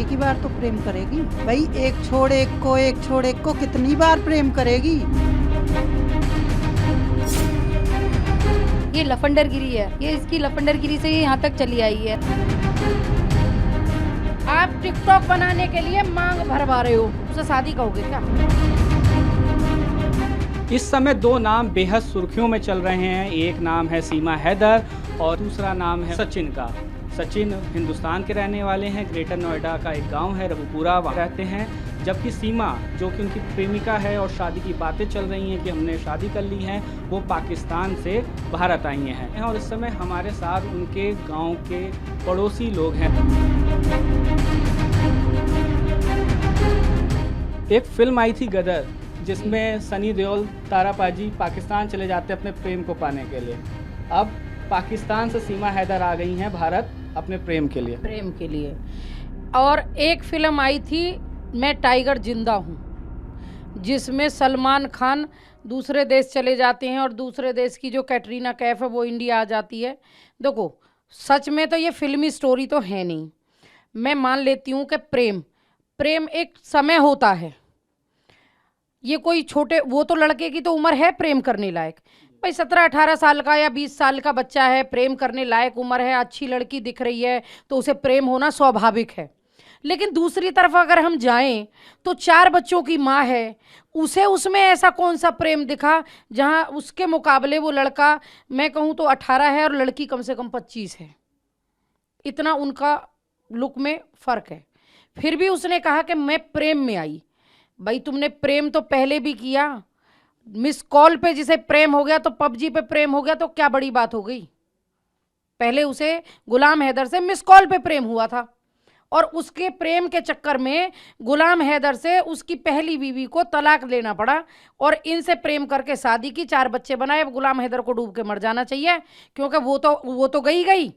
एक ही बार तो प्रेम करेगी भाई। एक छोड़ एक को कितनी बार प्रेम करेगी। ये लफंडरगिरी है, ये इसकी लफंडरगिरी से ये यहाँ तक चली आई है। आप टिकटॉक बनाने के लिए मांग भरवा रहे हो, उसे शादी कहोगे क्या? इस समय दो नाम बेहद सुर्खियों में चल रहे हैं। एक नाम है सीमा हैदर और दूसरा नाम है सचिन का। सचिन हिंदुस्तान के रहने वाले हैं, ग्रेटर नोएडा का एक गांव है रघुपुरा, वहाँ रहते हैं। जबकि सीमा जो कि उनकी प्रेमिका है और शादी की बातें चल रही हैं कि हमने शादी कर ली है, वो पाकिस्तान से भारत आई हैं और इस समय हमारे साथ उनके गांव के पड़ोसी लोग हैं। एक फिल्म आई थी गदर, जिसमें सनी देओल तारा पाजी पाकिस्तान चले जाते हैं अपने प्रेम को पाने के लिए। अब पाकिस्तान से सीमा हैदर आ गई हैं भारत अपने प्रेम के लिए। और एक फिल्म आई थी मैं टाइगर जिंदा हूँ, जिसमें सलमान खान दूसरे देश चले जाते हैं और दूसरे देश की जो कैटरीना कैफ है वो इंडिया आ जाती है। देखो, सच में तो ये फिल्मी स्टोरी तो है नहीं। मैं मान लेती हूँ कि प्रेम एक समय होता है। ये कोई छोटे, वो तो लड़के की तो उम्र है प्रेम करने लायक। भाई 17-18 साल का या 20 साल का बच्चा है, प्रेम करने लायक उम्र है, अच्छी लड़की दिख रही है तो उसे प्रेम होना स्वाभाविक है। लेकिन दूसरी तरफ अगर हम जाएं तो 4 बच्चों की माँ है, उसे उसमें ऐसा कौन सा प्रेम दिखा जहाँ उसके मुकाबले वो लड़का, मैं कहूँ तो 18 है और लड़की कम से कम 25 है। इतना उनका लुक में फ़र्क है। फिर भी उसने कहा कि मैं प्रेम में आई। भाई तुमने प्रेम तो पहले भी किया, मिस कॉल पे जिसे प्रेम हो गया तो पबजी पे प्रेम हो गया तो क्या बड़ी बात हो गई। पहले उसे गुलाम हैदर से मिस कॉल पे प्रेम हुआ था और उसके प्रेम के चक्कर में गुलाम हैदर से उसकी पहली बीवी को तलाक लेना पड़ा और इनसे प्रेम करके शादी की, 4 बच्चे बनाए। अब गुलाम हैदर को डूब के मर जाना चाहिए, क्योंकि वो तो गई।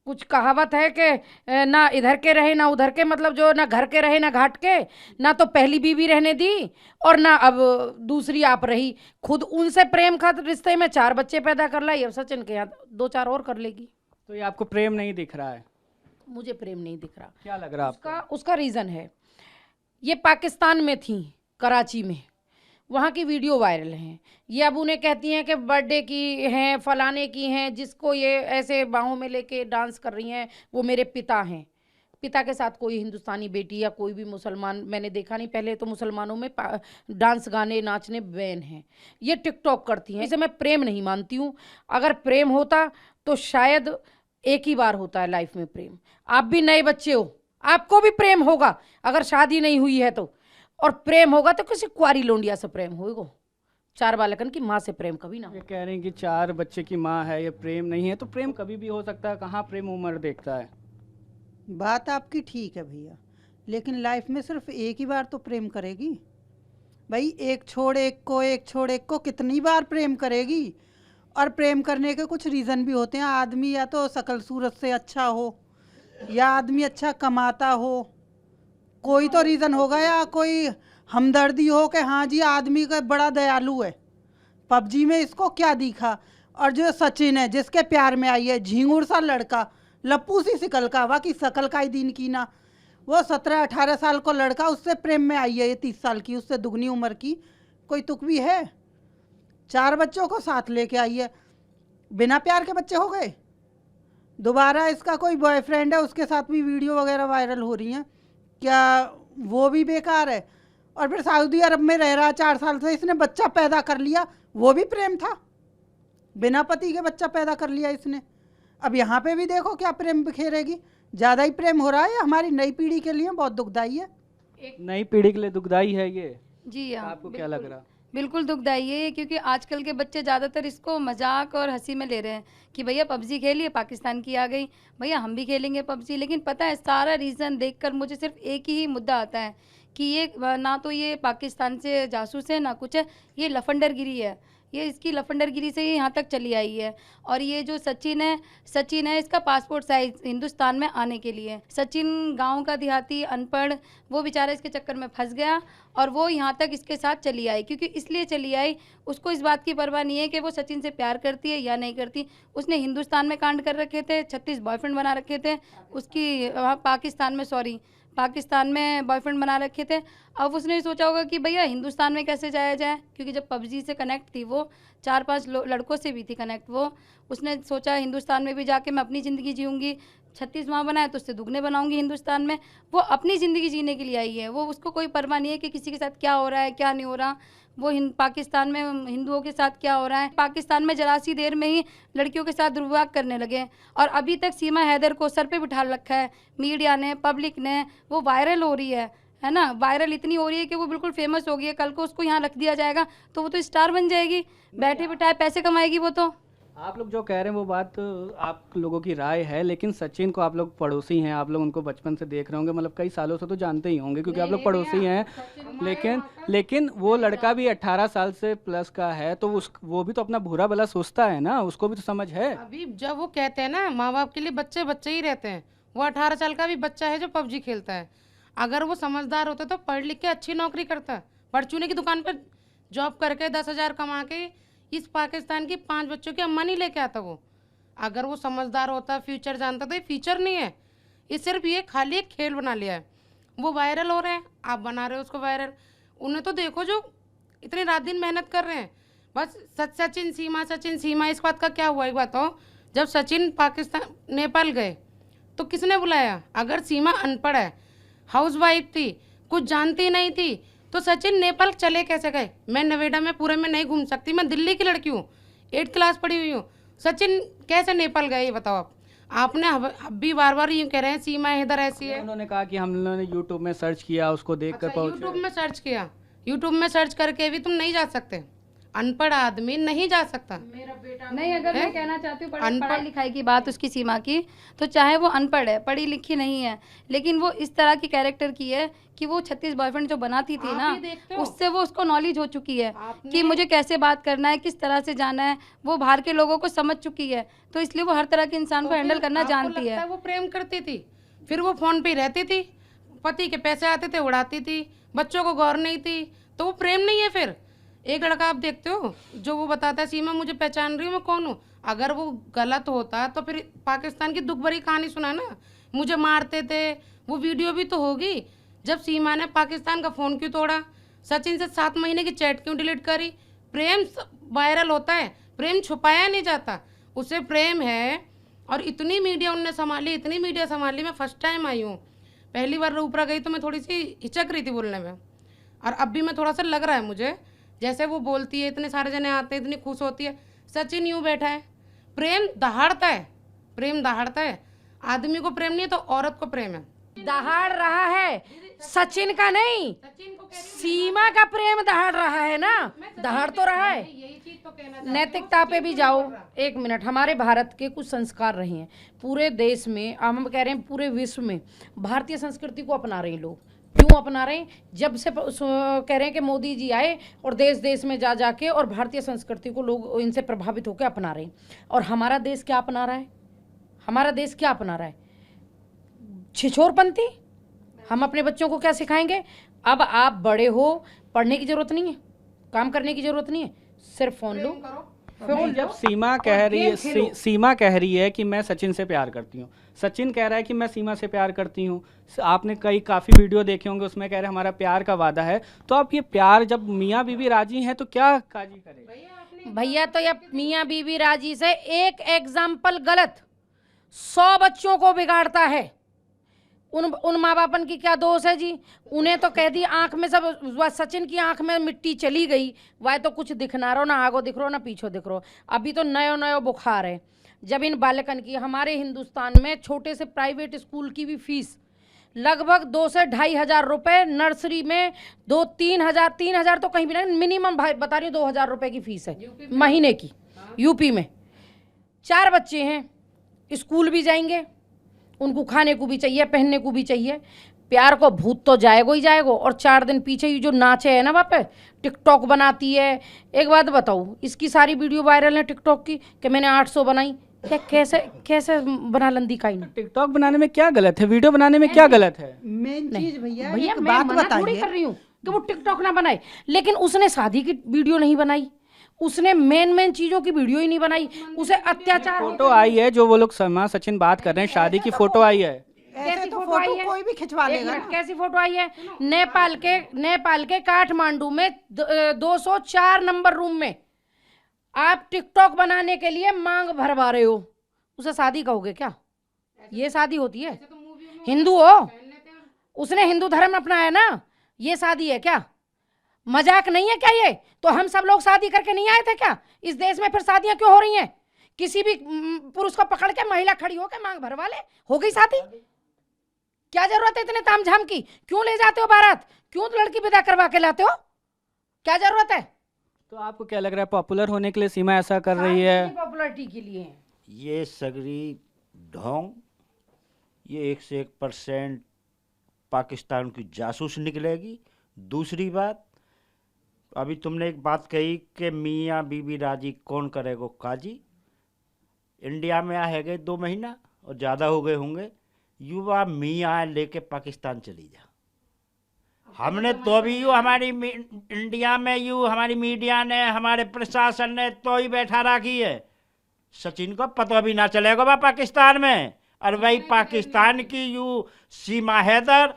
कुछ कहावत है कि ना इधर के रहे ना उधर के, मतलब जो ना घर के रहे ना घाट के, ना तो पहली बीवी रहने दी और ना अब दूसरी आप रही। खुद उनसे प्रेम का रिश्ते में 4 बच्चे पैदा कर लाई, अब सचिन के यहाँ 2-4 और कर लेगी। तो ये आपको प्रेम नहीं दिख रहा है? मुझे प्रेम नहीं दिख रहा। क्या लग रहा आपको? उसका रीज़न है, ये पाकिस्तान में थी, कराची में, वहाँ की वीडियो वायरल हैं। ये अब उन्हें कहती हैं कि बर्थडे की हैं, फलाने की हैं, जिसको ये ऐसे बाहों में लेके डांस कर रही हैं वो मेरे पिता हैं। पिता के साथ कोई हिंदुस्तानी बेटी या कोई भी मुसलमान मैंने देखा नहीं। पहले तो मुसलमानों में डांस गाने नाचने बैन हैं। ये टिकटॉक करती हैं, इसे मैं प्रेम नहीं मानती हूँ। अगर प्रेम होता तो शायद एक ही बार होता है लाइफ में प्रेम। आप भी नए बच्चे हो, आपको भी प्रेम होगा अगर शादी नहीं हुई है तो, और प्रेम होगा तो किसी कुआरी लोंडिया से प्रेम होगा। 4 बालकन की माँ से प्रेम कभी ना हो। ये कह रहे हैं कि 4 बच्चे की माँ है, ये प्रेम नहीं है। तो प्रेम कभी भी हो सकता है, कहाँ प्रेम उम्र देखता है। बात आपकी ठीक है भैया, लेकिन लाइफ में सिर्फ एक ही बार तो प्रेम करेगी भाई। एक छोड़ एक को कितनी बार प्रेम करेगी। और प्रेम करने के कुछ रीज़न भी होते हैं। आदमी या तो शकल सूरत से अच्छा हो, या आदमी अच्छा कमाता हो, कोई तो रीज़न होगा, या कोई हमदर्दी हो कि हाँ जी आदमी का बड़ा दयालु है। पबजी में इसको क्या दिखा। और जो सचिन है जिसके प्यार में आई है, झिंगुर सा लड़का, लप्पू सी शिकल का, वाकई शकल का ही दिन की ना। वो 17-18 साल को लड़का, उससे प्रेम में आई है। ये 30 साल की, उससे दुगनी उम्र की, कोई तुक भी है। 4 बच्चों को साथ लेके आई है। बिना प्यार के बच्चे हो गए। दोबारा इसका कोई बॉयफ्रेंड है, उसके साथ भी वीडियो वगैरह वायरल हो रही हैं, क्या वो भी बेकार है। और फिर सऊदी अरब में रह रहा 4 साल से, इसने बच्चा पैदा कर लिया, वो भी प्रेम था। बिना पति के बच्चा पैदा कर लिया इसने। अब यहाँ पे भी देखो क्या प्रेम बिखेरेगी। ज़्यादा ही प्रेम हो रहा है। हमारी नई पीढ़ी के लिए बहुत दुखदाई है। नई पीढ़ी के लिए दुखदाई है ये? जी हाँ, आपको क्या लग रहा? बिल्कुल दुखदाई है ये, क्योंकि आजकल के बच्चे ज़्यादातर इसको मजाक और हंसी में ले रहे हैं कि भैया पबजी खेलिए, पाकिस्तान की आ गई, भैया हम भी खेलेंगे पबजी। लेकिन पता है, सारा रीज़न देखकर मुझे सिर्फ एक ही मुद्दा आता है कि ये ना तो ये पाकिस्तान से जासूस है ना कुछ है, ये लफंडरगिरी है। ये इसकी लफंडरगिरी से ही यहाँ तक चली आई है। और ये जो सचिन है इसका पासपोर्ट साइज हिंदुस्तान में आने के लिए। सचिन गांव का देहाती अनपढ़, वो बेचारा इसके चक्कर में फंस गया और वो यहाँ तक इसके साथ चली आई। क्योंकि इसलिए चली आई, उसको इस बात की परवाह नहीं है कि वो सचिन से प्यार करती है या नहीं करती। उसने हिंदुस्तान में कांड कर रखे थे, 36 बॉयफ्रेंड बना रखे थे उसकी, पाकिस्तान में पाकिस्तान में बॉयफ्रेंड बना रखे थे। अब उसने भी सोचा होगा कि भैया हिंदुस्तान में कैसे जाया जाए, क्योंकि जब पबजी से कनेक्ट थी वो 4-5 लड़कों से भी थी कनेक्ट वो। उसने सोचा हिंदुस्तान में भी जाके मैं अपनी ज़िंदगी जीऊँगी, 36 वहाँ बनाए तो उससे दुगने बनाऊंगी हिंदुस्तान में। वो अपनी ज़िंदगी जीने के लिए आई है, वो उसको कोई परवाह नहीं है कि किसी के साथ क्या हो रहा है क्या नहीं हो रहा। वो पाकिस्तान में हिंदुओं के साथ क्या हो रहा है, पाकिस्तान में जरा सी देर में ही लड़कियों के साथ दुर्व्यवहार करने लगे। और अभी तक सीमा हैदर को सर पे बिठा रखा है मीडिया ने, पब्लिक ने। वो वायरल हो रही है ना, वायरल इतनी हो रही है कि वो बिल्कुल फेमस हो गई है। कल को उसको यहाँ रख दिया जाएगा तो वो तो स्टार बन जाएगी, बैठे बिठाए पैसे कमाएगी वो तो। आप लोग जो कह रहे हैं वो बात आप लोगों की राय है, लेकिन सचिन को आप लोग पड़ोसी हैं, आप लोग उनको बचपन से देख रहे होंगे, मतलब कई सालों से तो जानते ही होंगे क्योंकि आप लोग पड़ोसी हैं। लेकिन वो लड़का भी 18 साल से प्लस का है, तो वो भी तो अपना बुरा भला सोचता है ना, उसको भी तो समझ है। अभी जब वो कहते हैं ना माँ बाप के लिए बच्चे बच्चे ही रहते हैं, वो 18 साल का भी बच्चा है जो पबजी खेलता है। अगर वो समझदार होता तो पढ़ लिख के अच्छी नौकरी करता, परचूने की दुकान पर जॉब करके 10,000 कमा के इस पाकिस्तान की 5 बच्चों की अम्मा नहीं लेके आता वो। अगर वो समझदार होता, फ्यूचर जानता, तो ये फ्यूचर नहीं है, ये सिर्फ ये खाली एक खेल बना लिया है। वो वायरल हो रहे हैं, आप बना रहे हो उसको वायरल। उन्हें तो देखो जो इतनी रात दिन मेहनत कर रहे हैं, बस सचिन सीमा। इस बात का क्या हुआ एक बात हो, जब सचिन पाकिस्तान नेपाल गए तो किसने बुलाया? अगर सीमा अनपढ़ है, हाउसवाइफ थी, कुछ जानती नहीं थी, तो सचिन नेपाल चले कैसे गए? मैं नोएडा में पूरे में नहीं घूम सकती, मैं दिल्ली की लड़की हूँ, 8th क्लास पढ़ी हुई हूँ। सचिन कैसे नेपाल गए ये बताओ आप। आपने अभी बार बार यूँ कह रहे हैं सीमा हैदर ऐसी है। उन्होंने कहा कि हम लोगों ने यूट्यूब में सर्च किया, उसको देख कर पहुंचे। यूट्यूब में सर्च करके भी तुम नहीं जा सकते, अनपढ़ आदमी नहीं जा सकता। नहीं, अगर मैं कहना चाहती हूँ पढ़ाई लिखाई की बात उसकी सीमा की, तो चाहे वो अनपढ़ है, पढ़ी लिखी नहीं है, लेकिन वो इस तरह की कैरेक्टर की है कि वो 36 बॉयफ्रेंड जो बनाती थी ना, उससे वो उसको नॉलेज हो चुकी है कि मुझे कैसे बात करना है, किस तरह से जाना है। वो बाहर के लोगों को समझ चुकी है, तो इसलिए वो हर तरह के इंसान को हैंडल करना जानती है। वो प्रेम करती थी, फिर वो फोन पे रहती थी, पति के पैसे आते थे उड़ाती थी, बच्चों को गौर नहीं थी, तो वो प्रेम नहीं है। फिर एक लड़का आप देखते हो जो वो बताता है सीमा मुझे पहचान रही हूँ, मैं कौन हूँ। अगर वो गलत होता तो फिर पाकिस्तान की दुख भरी कहानी सुना ना, मुझे मारते थे, वो वीडियो भी तो होगी। जब सीमा ने पाकिस्तान का फ़ोन क्यों तोड़ा, सचिन से 7 महीने की चैट क्यों डिलीट करी? प्रेम वायरल होता है, प्रेम छुपाया नहीं जाता, उसे प्रेम है। और इतनी मीडिया उनने संभाली, इतनी मीडिया संभाली। मैं फर्स्ट टाइम आई हूँ, पहली बार ऊपरा गई तो मैं थोड़ी सी हिचक रही थी बोलने में, और अब भी मैं थोड़ा सा लग रहा है मुझे जैसे वो बोलती है, इतने सारे जने आते हैं, इतनी खुश होती है। सचिन यूँ बैठा है, प्रेम दहाड़ता है, प्रेम दहाड़ता है। आदमी को प्रेम नहीं है तो औरत को प्रेम है। दहाड़ रहा है, सचिन का नहीं, सीमा का प्रेम दहाड़ रहा है ना, दहाड़ तो रहा है। नैतिकता पे भी जाओ, 1 मिनट। हमारे भारत के कुछ संस्कार रहे हैं पूरे देश में, हम कह रहे हैं पूरे विश्व में भारतीय संस्कृति को अपना रहे हैं लोग। क्यों अपना रहे हैं? जब से कह रहे हैं कि मोदी जी आए और देश देश में जा जाके और भारतीय संस्कृति को लोग इनसे प्रभावित होकर अपना रहे हैं। और हमारा देश क्या अपना रहा है? हमारा देश क्या अपना रहा है? छिछोरपंथी। हम अपने बच्चों को क्या सिखाएंगे? अब आप बड़े हो, पढ़ने की जरूरत नहीं है, काम करने की जरूरत नहीं है, सिर्फ फोन लो। जब सीमा कह रही है कि मैं सचिन से प्यार करती हूँ, सचिन कह रहा है कि मैं सीमा से प्यार करती हूँ। आपने काफ़ी वीडियो देखे होंगे, उसमें कह रहे हैं हमारा प्यार का वादा है। तो आप ये प्यार जब मियाँ बीवी राजी हैं तो क्या काजी करे? भैया तो ये मियाँ बीवी राजी से एक एग्जाम्पल गलत 100 बच्चों को बिगाड़ता है। उन माँ बापन की क्या दोष है जी? उन्हें तो कह दी आंख में सब, सचिन की आंख में मिट्टी चली गई, वह तो कुछ दिखना रहो ना, आगो दिख रहो ना पीछो दिख रहो। अभी तो नयो बुखार है। जब इन बालकन की, हमारे हिंदुस्तान में छोटे से प्राइवेट स्कूल की भी फीस लगभग 2 से 2,500 हजार रुपये, नर्सरी में 2-3 हजार, 3 हजार तो कहीं भी नहीं, मिनिमम बता रही हूँ 2,000 रुपये की फीस है महीने की। यूपी में 4 बच्चे हैं, स्कूल भी जाएंगे, उनको खाने को भी चाहिए, पहनने को भी चाहिए। प्यार को भूत तो जाएगो ही जाएगो। और 4 दिन पीछे ही जो नाचे है ना बापे, टिकटॉक बनाती है। एक बात बताऊँ, इसकी सारी वीडियो वायरल है टिकटॉक की कि मैंने 800 बनाई। क्या कैसे बना लंदी का? टिकटॉक बनाने में क्या गलत है? वीडियो बनाने में क्या गलत है? मेन चीज भैया मैं बात मना थोड़ी कर रही हूँ कि वो टिकटॉक ना बनाए, लेकिन उसने शादी की वीडियो नहीं बनाई, उसने मेन चीजों की वीडियो ही नहीं बनाई, उसे अत्याचार। फोटो आई है जो वो लोग सचिन बात कर रहे हैं, शादी की फोटो आई है। ऐसे कैसी तो फोटो आई फोटो है? कोई भी खिंचवा एक लेगा मिनट, ना। कैसी फोटो आई है? नेपाल के काठमांडू में 204 नंबर रूम में आप टिकटॉक बनाने के लिए मांग भरवा रहे हो। उसे शादी कहोगे क्या? ये शादी होती है? हिंदू हो, उसने हिंदू धर्म अपनाया ना, ये शादी है क्या? मजाक नहीं है क्या ये? तो हम सब लोग शादी करके नहीं आए थे क्या? इस देश में फिर शादियां क्यों हो रही हैं? किसी भी पुरुष को पकड़ के महिला खड़ी होकर मांग भरवा ले, हो गई शादी। क्या जरूरत है इतने तामझाम की? क्यों ले जाते हो बारात? क्यों लड़की विदा करवा के लाते हो? क्या जरूरत है? तो आपको क्या लग रहा है, पॉपुलर होने के लिए सीमा ऐसा कर रही है? पॉपुलरिटी के लिए है। ये सगरी ढोंग, ये 1 से 1% पाकिस्तान की जासूस निकलेगी। दूसरी बात, अभी तुमने एक बात कही कि मियाँ बीबी राजी कौन करेगा काजी। इंडिया में आए गए 2 महीना और ज़्यादा हो गए होंगे, युवा मियाँ लेके पाकिस्तान चली जा। हमने तो भी यूँ हमारी इंडिया में यूँ हमारी मीडिया ने, हमारे प्रशासन ने तो ही बैठा रखी है। सचिन को पता भी ना चलेगा वह पाकिस्तान में। और वही पाकिस्तान की यूँ सीमा हैदर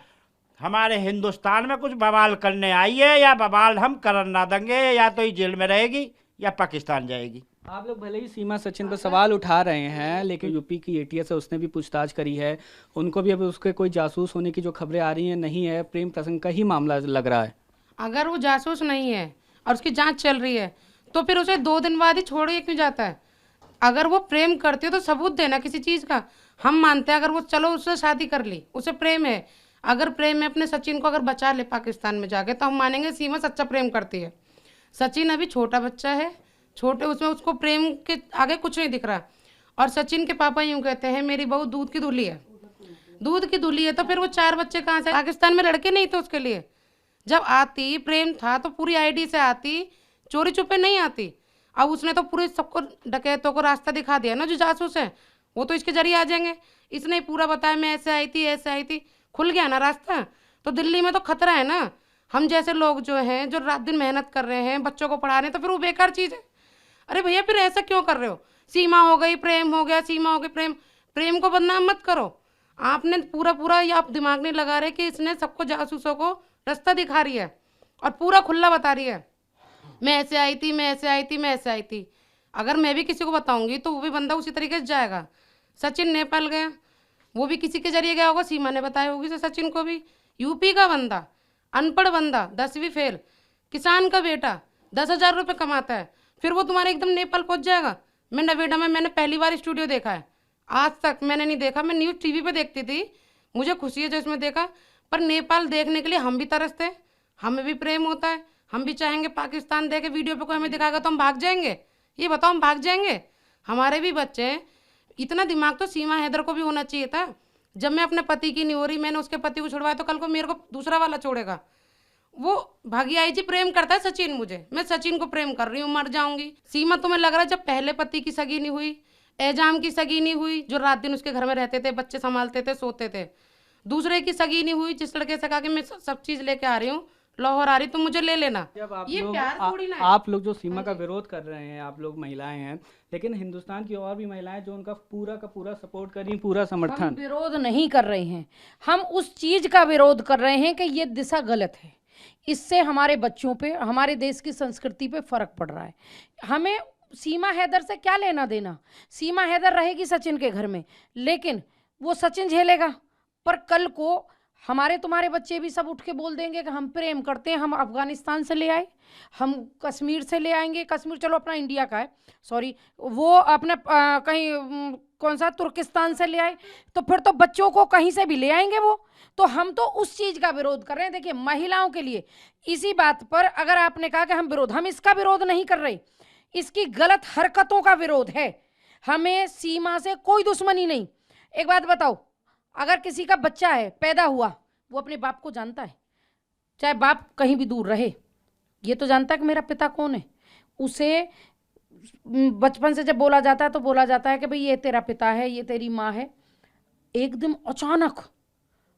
हमारे हिंदुस्तान में कुछ बवाल करने आई है, या बवाल हम कर ना देंगे, या तो ही जेल में रहेगी या पाकिस्तान जाएगी। आप लोग भले ही सीमा सचिन पर सवाल उठा रहे हैं, लेकिन यूपी की एटीएस है, उसने भी पूछताछ करी है। उनको भी अब उसके कोई जासूस होने की जो खबरें आ रही हैं नहीं है, प्रेम प्रसंग का ही मामला लग रहा है। अगर वो जासूस नहीं है और उसकी जांच चल रही है तो फिर उसे 2 दिन बाद ही छोड़ के क्यों जाता है? अगर वो प्रेम करती हो तो सबूत देना किसी चीज़ का। हम मानते हैं अगर वो चलो उससे शादी कर ली, उसे प्रेम है, अगर प्रेम में अपने सचिन को अगर बचा ले पाकिस्तान में जाके, तो हम मानेंगे सीमा सच्चा प्रेम करती है। सचिन अभी छोटा बच्चा है, छोटे उसमें उसको प्रेम के आगे कुछ नहीं दिख रहा। और सचिन के पापा यूँ कहते हैं मेरी बहू दूध की धुली है, दूध की धुली है। तो फिर वो 4 बच्चे कहाँ से? पाकिस्तान में लड़के नहीं थे उसके लिए। जब आती प्रेम था तो पूरी आईडी से आती, चोरी छुपे नहीं आती। अब उसने तो पूरे सबको डकैतों को रास्ता दिखा दिया ना, जो जासूस है वो तो इसके जरिए आ जाएंगे। इसने पूरा बताया मैं ऐसे आई थी, ऐसे आई थी, खुल गया ना रास्ता। तो दिल्ली में तो खतरा है ना। हम जैसे लोग जो हैं, जो रात दिन मेहनत कर रहे हैं, बच्चों को पढ़ा रहे हैं, तो फिर वो बेकार चीज़ है। अरे भैया फिर ऐसा क्यों कर रहे हो? सीमा हो गई, प्रेम हो गया, सीमा हो गई, प्रेम। प्रेम को बदनाम मत करो। आपने पूरा ये आप दिमाग नहीं लगा रहे कि इसने सबको जासूसों को रास्ता दिखा रही है और पूरा खुला बता रही है मैं ऐसे आई थी, मैं ऐसे आई थी, मैं ऐसे आई थी। अगर मैं भी किसी को बताऊंगी तो वो भी बंदा उसी तरीके से जाएगा। सचिन नेपाल गया, वो भी किसी के जरिए गया होगा, सीमा ने बताया होगी तो सचिन को भी। यूपी का बंदा, अनपढ़ बंदा, 10वीं फेल, किसान का बेटा, 10,000 रुपये कमाता है, फिर वो तुम्हारे एकदम नेपाल पहुंच जाएगा। मैं नवेड़ा में मैंने पहली बार स्टूडियो देखा है, आज तक मैंने नहीं देखा। मैं न्यूज़ टीवी पे देखती थी, मुझे खुशी है जो इसमें देखा। पर नेपाल देखने के लिए हम भी तरसते हैं, हमें भी प्रेम होता है, हम भी चाहेंगे पाकिस्तान देखे। वीडियो पे कोई हमें दिखाएगा तो हम भाग जाएंगे? ये बताओ, हम भाग जाएंगे? हमारे भी बच्चे हैं। इतना दिमाग तो सीमा हैदर को भी होना चाहिए था। जब मैं अपने पति की नहीं हो रही, मैंने उसके पति को छुड़वाया, तो कल को मेरे को दूसरा वाला छोड़ेगा। वो भागी आई जी प्रेम करता है सचिन मुझे, मैं सचिन को प्रेम कर रही हूँ, मर जाऊंगी। सीमा तुम्हें लग रहा है जब पहले पति की सगी नहीं हुई, एजाम की सगी नहीं हुई, जो रात दिन उसके घर में रहते थे, बच्चे संभालते थे, सोते थे, दूसरे की सगी नहीं हुई, जिस लड़के से कहा कि मैं सब चीज़ लेके आ रही हूँ, लाहौर आ रही, तुम मुझे ले लेना। जब आप ये लोग प्यार थोड़ी ना है। आप लोग जो सीमा का विरोध कर रहे हैं, आप लोग महिलाएं हैं, लेकिन हिंदुस्तान की और भी महिलाएं जो उनका पूरा का पूरा सपोर्ट कर रही, पूरा हम समर्थन। विरोध नहीं कर रहे हैं, हम उस चीज का विरोध कर रहे हैं कि ये दिशा गलत है। इससे हमारे बच्चों पे, हमारे देश की संस्कृति पे फर्क पड़ रहा है। हमें सीमा हैदर से क्या लेना देना? सीमा हैदर रहेगी सचिन के घर में, लेकिन वो सचिन झेलेगा। पर कल को हमारे तुम्हारे बच्चे भी सब उठ के बोल देंगे कि हम प्रेम करते हैं, हम अफगानिस्तान से ले आए, हम कश्मीर से ले आएंगे। कश्मीर चलो अपना इंडिया का है, सॉरी, वो अपने कहीं कौन सा तुर्किस्तान से ले आए, तो फिर तो बच्चों को कहीं से भी ले आएंगे वो। तो हम तो उस चीज़ का विरोध कर रहे हैं। देखिए, महिलाओं के लिए इसी बात पर अगर आपने कहा कि हम विरोध, हम इसका विरोध नहीं कर रहे, इसकी गलत हरकतों का विरोध है। हमें सीमा से कोई दुश्मनी नहीं। एक बात बताओ, अगर किसी का बच्चा है, पैदा हुआ, वो अपने बाप को जानता है, चाहे बाप कहीं भी दूर रहे, ये तो जानता है कि मेरा पिता कौन है। उसे बचपन से जब बोला जाता है तो बोला जाता है कि भाई ये तेरा पिता है, ये तेरी माँ है। एकदम अचानक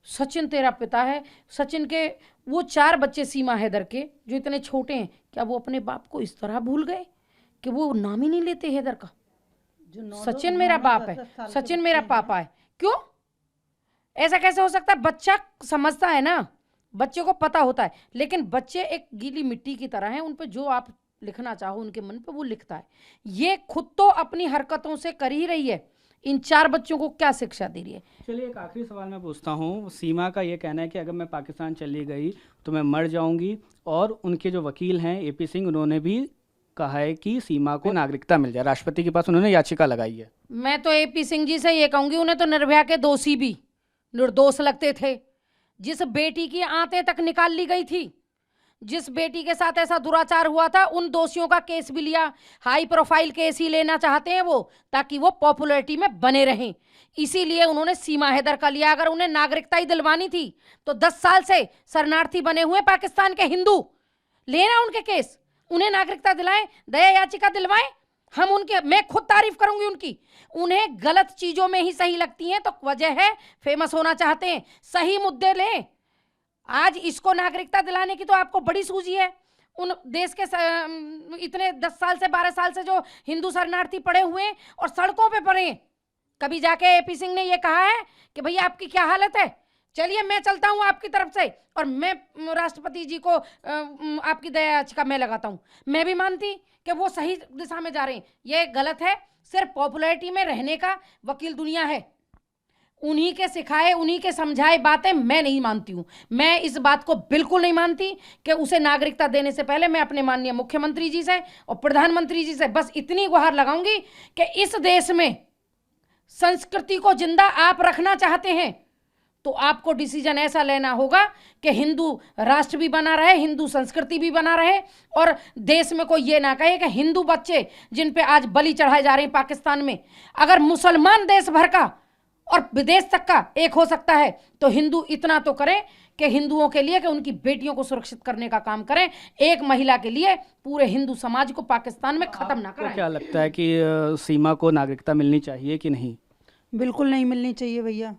सचिन तेरा पिता है। सचिन के वो 4 बच्चे सीमा हैदर के जो इतने छोटे हैं, क्या वो अपने बाप को इस तरह भूल गए कि वो नाम ही नहीं लेते हैदर का? सचिन मेरा बाप है, सचिन मेरा पापा है। क्यों? ऐसा कैसे हो सकता है? बच्चा समझता है ना, बच्चे को पता होता है, लेकिन बच्चे एक गीली मिट्टी की तरह हैं, उन पे जो आप लिखना चाहो उनके मन पे वो लिखता है। ये खुद तो अपनी हरकतों से कर ही रही है, इन 4 बच्चों को क्या शिक्षा दे रही है? चलिए एक आखिरी सवाल मैं पूछता हूँ। सीमा का ये कहना है कि अगर मैं पाकिस्तान चली गई तो मैं मर जाऊंगी, और उनके जो वकील हैं एपी सिंह, उन्होंने भी कहा है कि सीमा को नागरिकता मिल जाए। राष्ट्रपति के पास उन्होंने याचिका लगाई है। मैं तो एपी सिंह जी से ये कहूंगी, उन्हें तो निर्भया के दोषी भी निर्दोष लगते थे। जिस बेटी की आंतें तक निकाल ली गई थी, जिस बेटी के साथ ऐसा दुराचार हुआ था, उन दोषियों का केस भी लिया। हाई प्रोफाइल केस ही लेना चाहते हैं वो, ताकि वो पॉपुलैरिटी में बने रहें। इसीलिए उन्होंने सीमा हैदर का लिया। अगर उन्हें नागरिकता ही दिलवानी थी तो 10 साल से शरणार्थी बने हुए पाकिस्तान के हिंदू लेना उनके केस, उन्हें नागरिकता दिलाएं, दया याचिका दिलवाएं। हम उनके, मैं खुद तारीफ करूंगी उनकी। उन्हें गलत चीजों में ही सही लगती हैं, तो वजह है फेमस होना चाहते हैं। सही मुद्दे लें। आज इसको नागरिकता दिलाने की तो आपको बड़ी सूझी है। उन देश के इतने 10 साल से 12 साल से जो हिंदू शरणार्थी पड़े हुए हैं और सड़कों पे पड़े हैं, कभी जाके एपी सिंह ने ये कहा है कि भैया आपकी क्या हालत है, चलिए मैं चलता हूँ आपकी तरफ से और मैं राष्ट्रपति जी को आपकी दया याचिका मैं लगाता हूँ। मैं भी मानती कि वो सही दिशा में जा रहे हैं। ये गलत है। सिर्फ पॉपुलैरिटी में रहने का वकील दुनिया है, उन्हीं के सिखाए उन्हीं के समझाए बातें मैं नहीं मानती हूँ। मैं इस बात को बिल्कुल नहीं मानती कि उसे नागरिकता देने से पहले मैं अपने माननीय मुख्यमंत्री जी से और प्रधानमंत्री जी से बस इतनी गुहार लगाऊंगी कि इस देश में संस्कृति को जिंदा आप रखना चाहते हैं तो आपको डिसीजन ऐसा लेना होगा कि हिंदू राष्ट्र भी बना रहे, हिंदू संस्कृति भी बना रहे, और देश में कोई ये ना कहे कि हिंदू बच्चे जिन पे आज बलि चढ़ाए जा रहे हैं पाकिस्तान में, अगर मुसलमान देश भर का और विदेश तक का एक हो सकता है तो हिंदू इतना तो करें कि हिंदुओं के लिए कि उनकी बेटियों को सुरक्षित करने का काम करें। एक महिला के लिए पूरे हिंदू समाज को पाकिस्तान में खत्म ना करें। क्या लगता है कि सीमा को नागरिकता मिलनी चाहिए कि नहीं? बिल्कुल नहीं मिलनी चाहिए भैया।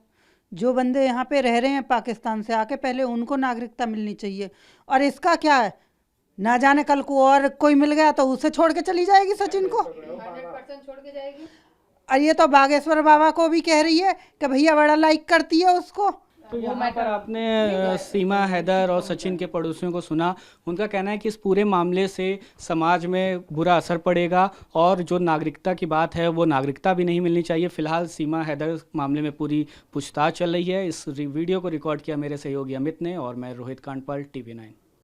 जो बंदे यहाँ पे रह रहे हैं पाकिस्तान से आके, पहले उनको नागरिकता मिलनी चाहिए। और इसका क्या है, ना जाने कल को और कोई मिल गया तो उसे छोड़ के चली जाएगी सचिन को, 100% छोड़ के जाएगी। और ये तो बागेश्वर बाबा को भी कह रही है कि भैया बड़ा लाइक करती है उसको। तो यहाँ पर आपने सीमा हैदर और सचिन के पड़ोसियों को सुना। उनका कहना है कि इस पूरे मामले से समाज में बुरा असर पड़ेगा, और जो नागरिकता की बात है वो नागरिकता भी नहीं मिलनी चाहिए। फिलहाल सीमा हैदर मामले में पूरी पूछताछ चल रही है। इस वीडियो को रिकॉर्ड किया मेरे सहयोगी अमित ने, और मैं रोहित कांडपाल, TV9।